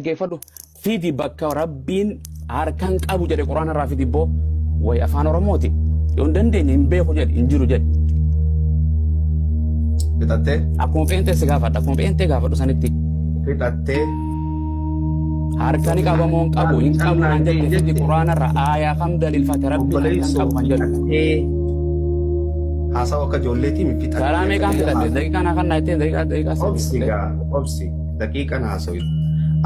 dhaggeeffadhu fidi bakka rabbiin harkaan qabu jedhe quraana irraa fidi boo way afaan oromooti yoo hin dandeenye hin beeku jedhe hin jiru jedhe. Fixattee? Akkuma pheenxee si gaafadha akkuma pheenxee gaafadhu sanitti. Fixattee? Harkaan qabamoo hin qabu hin qabu naan jedhe fidi quraana irraa aayaa kam daliilfate rabbiin harkaan qabu kan jedhu. Haasawa akka ijoolleetii mi fixattee? Karaa meeqaan fixatte daqiiqaan akka naa ittiin daqiiqaa obsi daqiiqaan haasawi.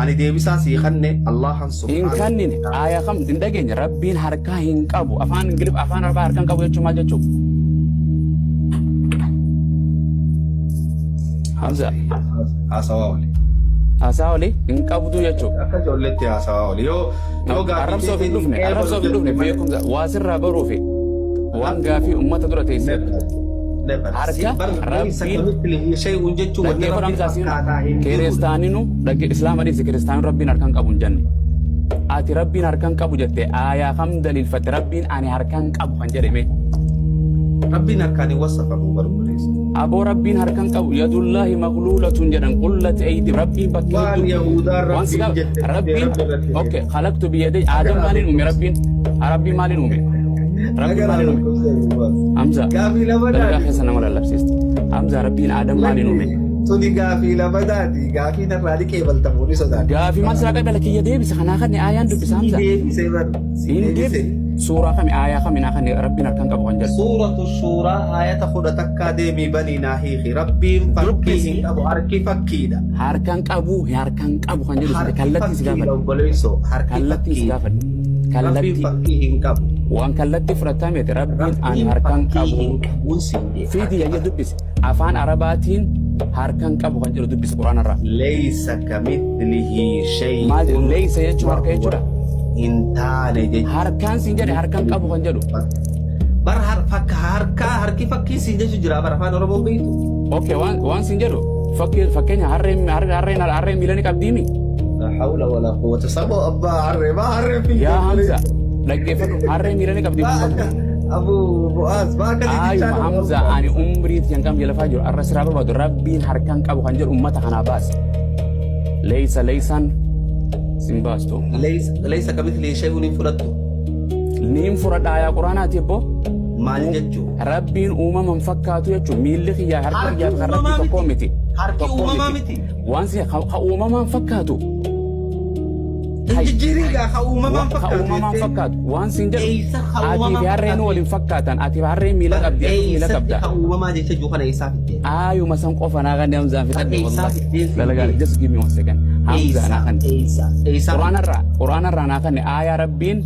Ani deebisaa sii kanne Allahan hin kannine aayaa kam hin dhageenye rabbiin harkaa hin qabu afaan ingilif afaan arabaa harkaan qabu jechuun maal jechuu? Hamza. Haasawa oli. Haasawa oli hin qabdu jechuu. Akka ijoolleetti haasawa oli yoo arrabsoo fi dhufne beekumsa waa sirraa baruufi waan gaafii ummata dura teessee. Harka rabbiin kiristaaninu islaama dhiisi kiristaaninu rabbiin harkaan qabu hin jenne. Ati rabbiin harkaan qabu jette aayaa kam daliilfatte rabbiin ani harkaan qabu kan jedhame. Rabbiin harkaan hin wasafamu barbadeessa. Aboo rabbiin harkaan qabu yadullaahi maqluulatun jedhan qullati aydi rabbiin bakkee rabbiin okay khalaqtu biyyadee aadam maaliin uume rabbiin maaliin uume. Rabbiin maaliin uume. Hamza dalagaa keessa nama lallabsiiste. Hamza rabbiin aadam maaliin uume. Tuni gaafii lamadaati. Gaafii narraa dhiqee baltamuun isa taate. Gaafii maal siraa qabdala kiyya deebisa kanaa kan aayaan dubbisa Hamza. Deebisee bar. Deebise. Suuraa kami aayaa kaminaa kan rabbiin harkaan qabu kan jedhu. Suuratu suuraa aayata kudha takkaa deemii banii naa hiiki. Rabbiin fakkii hin qabu harki fakkiidha. Harkaan qabu kan jedhu kallattii si gaafadha. Kallattii si gaafadha. Rabbiin fakkii hin qabu. Waan kallattii fudhataa miti rabbiin ani harkaan qabu. Fiidi yayya dubbise afaan arabaatiin harkaan qabu kan jedhu dubbise quraanarraa. Leeysa kamithlihi shay'un. Maal leeysa jechuun harka jechuudha. Intaale jechuudha. Harkaan siin jedhe harkaan qabu kan jedhu. Bar harki fakkii siin jechuun jira bar afaan oromoo beektu. Okay waan siin jedhu fakkeenya harreen miila ni qabdiimi. La hawla wala quwwata saboo abbaa harree fi. Yaa Hamza dhaggeeffadhu harreen miila ni qabdiimi. Abu Bu'aaz baaka Ayu Hamza ani umriit yang kam jelafaa jiru arra siraa barbaadu rabbiin harkaan qabu kan jedhu ummata kanaa baase. Leeysan sin baastu. Leeysa kamithlihi shay'un hin fudhattu. Niin fudhadha aayaa quraanaati ebbo. Maal jechuu? Rabbiin uumaman fakkaatu jechuun miilli kiyyaa harka kiyyaa irratti tokko miti. Harki uumamaa miti. Waan si uumaman fakkaatu. Jijjiiriidha ka uumamaan fakkaatu. Waan sin jedhu ati fi harreen waliin fakkaatan ati fi harreen miila qabdi miila qabda. Ka uumamaa jecha juu kana eessaa fidde? Aayuma san qofa naa kan Hamzaan fidadhe wallahi. Dalagaa just give me 1 second. Hamzaa naa kan. Quraanarraa naa kan aayaa rabbiin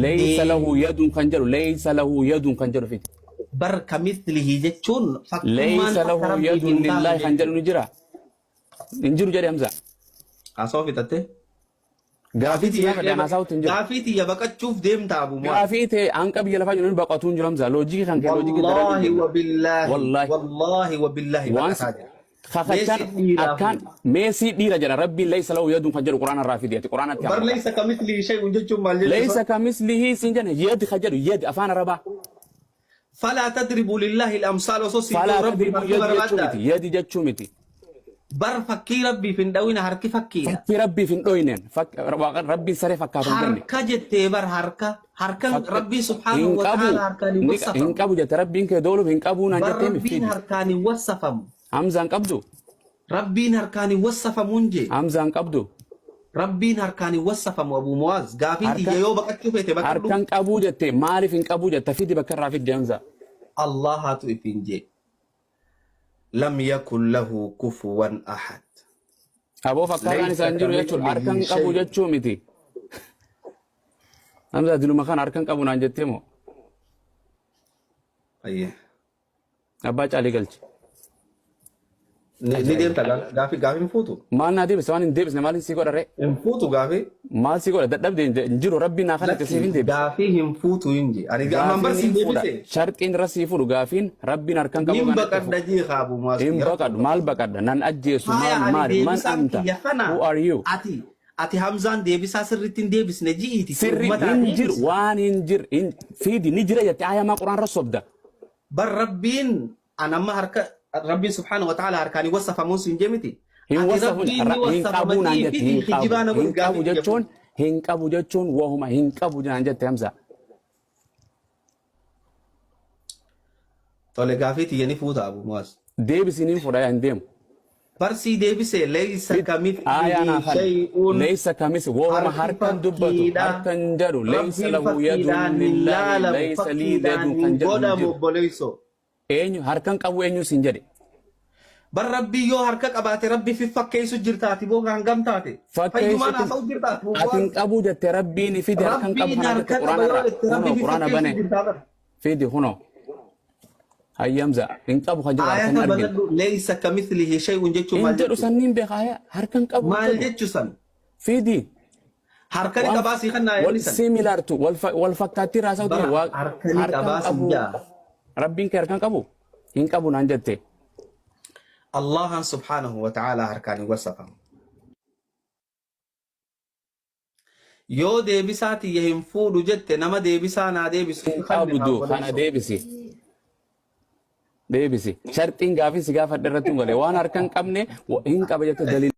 leeysa lahu yadun kan jedhu leeysa lahu yadun kan jedhu fiti. Bar kamithlihi jechuun fakkumaan leeysa lahu yadun lillahi kan jedhu ni jira. Hin jiru jedhe Hamzaa. Asoo fitatte? Gaafii tiyya baqachuuf deemta Abu Mu'aaz. Gaafii ta'e hanqa biyya lafaa jiru baqatuun jiru Hamzaa. Loojikii kan kee loojikii Wallaahi wa billaahi baqataa jira. Kakachaan akkaan meesii dhiira jedha rabbiin leeysa lahu yaduun kan jedhu quraana irraa fideeti quraanatti bar leeysa kamithlihi shay'un jechuun maal jechuudha? Leeysa kamithlihi siin jedhe yadi kan jedhu yadi afaan arabaa. Falaa tadribu lillahi al-amsaal osoo siin rabbii yadi jechuu miti. Bar fakkii rabbiif hin dhawina harki fakkiidha. Fakkii rabbiif hin dhoyinen rabbiin saree fakkaatu hin jenne. Harka jettee bar harkan rabbii subhaanahu wa ta'aala harkaan hin wasafamu. Hin qabu jette rabbiin kee dooluuf hin qabuu naan jettee mifti. Rabbiin harkaan hin wasafamu. Hamzaan qabdu. Rabbiin harkaan hin wasafamuun jee. Hamzaan qabdu. Rabbiin harkaan hin wasafamu Abu Mu'aaz. Gaafiin tiyya yoo baqachuu feete bakka dhufu. Harkaan qabuu jette maaliif hin qabuu jette fidi bakka irraa fidde Hamza. Allahaatu ittiin jee. Lam yakun lahu kufuwan ahad. Aboo fakkaataan isaan jiru jechuun harkaan qabu jechuu miti. Hamza diluma kan harkaan qabu naan jettee moo? Ayyee. Abbaa caalii galchi. Ni deemta gaafiin fuutu. Maal naa deebise waan hin deebisne maal si godha ree? Hin fuutu gaafii. Maal si godha dadhabde hin jiru rabbiin naa kana itti hin deebise. Gaafii hin fuutu hin ji. Ani gaamaan barsiin deebise. Sharqiin irra sii fuudhu gaafiin rabbiin harkaan qabu. Hin baqadha jii Abu Mu'aaz. Hin baqadhu maal baqadha nan ajjeesu maal man anta who are you? Ati Hamzaan deebisaa sirriitti hin deebisne ji'iiti. Sirri hin jiru waan hin jiru fiidi ni jira jettee ayamaa quraan rassobda. Bar rabbiin anamma harka rabbiin subhaanahu wa ta'aala harkaan wasafamuun siin jemiti. hin Ati wasafu rabbiin ni hin qabu naan wasafamanii jette fi hin kijibaa na qabu hin godhu qabu gaafii jechuun hin qabu jechuun wahuma hin qabu naan jette Hamza. Tole gaafii tiyyanii fuuta Abu Mu'az. Deebisiniin fudhaa hin deemu. Barsii deebisee leeysa Aayaa kamithlihi naafan shay'un leeysa kamis wahuma harkan dubbatu fakkiidha. harkan jedhu leeysa Rabbiin lahu yadun fakkiidhaan hin lillahi laalamu leeysa lii fakkiidhaan yadun hin kan jedhu hin godhamu jiru. obboleeyso. Eenyu harkan qabu eenyu sin jedhe. Bar rabbii yoo harka qabaate rabbi fi fakkeessu jirtaati boo hangam taate. Fayyumaan haasa'u jirtaati. Atin qabu jette rabbiin fidi harkan qabu Rabbiin kana harka jette qaba yoo itti quraana rabbi fi quraana bane fakkeessu jirtaati. fidi huno hayyamza hin qabu kan jedhu harkan Ayata argin baladhu leeysa kamithlihi shay'un jechuun hin maal jedhu jechuudha? sanniin beekaya harkan qabu Maal jechu san? fidi Harkani qabaasii kan naa wal eebbisan. similar tu wal fakkaatti raasaa Bara ta'e harkani qabaasii jaa. rabbiin kee harkan qabu hin qabu naan jette. Allahan subhanahu wa ta'ala harkaanii wasafamu. Yoo deebisaa tiyya hin fuudhu jette nama deebisaa naa deebisu hin qabdu kana deebisi sharxiin gaafii si gaafadhe irratti hin gale waan harkan qabne hin qaba jette dalil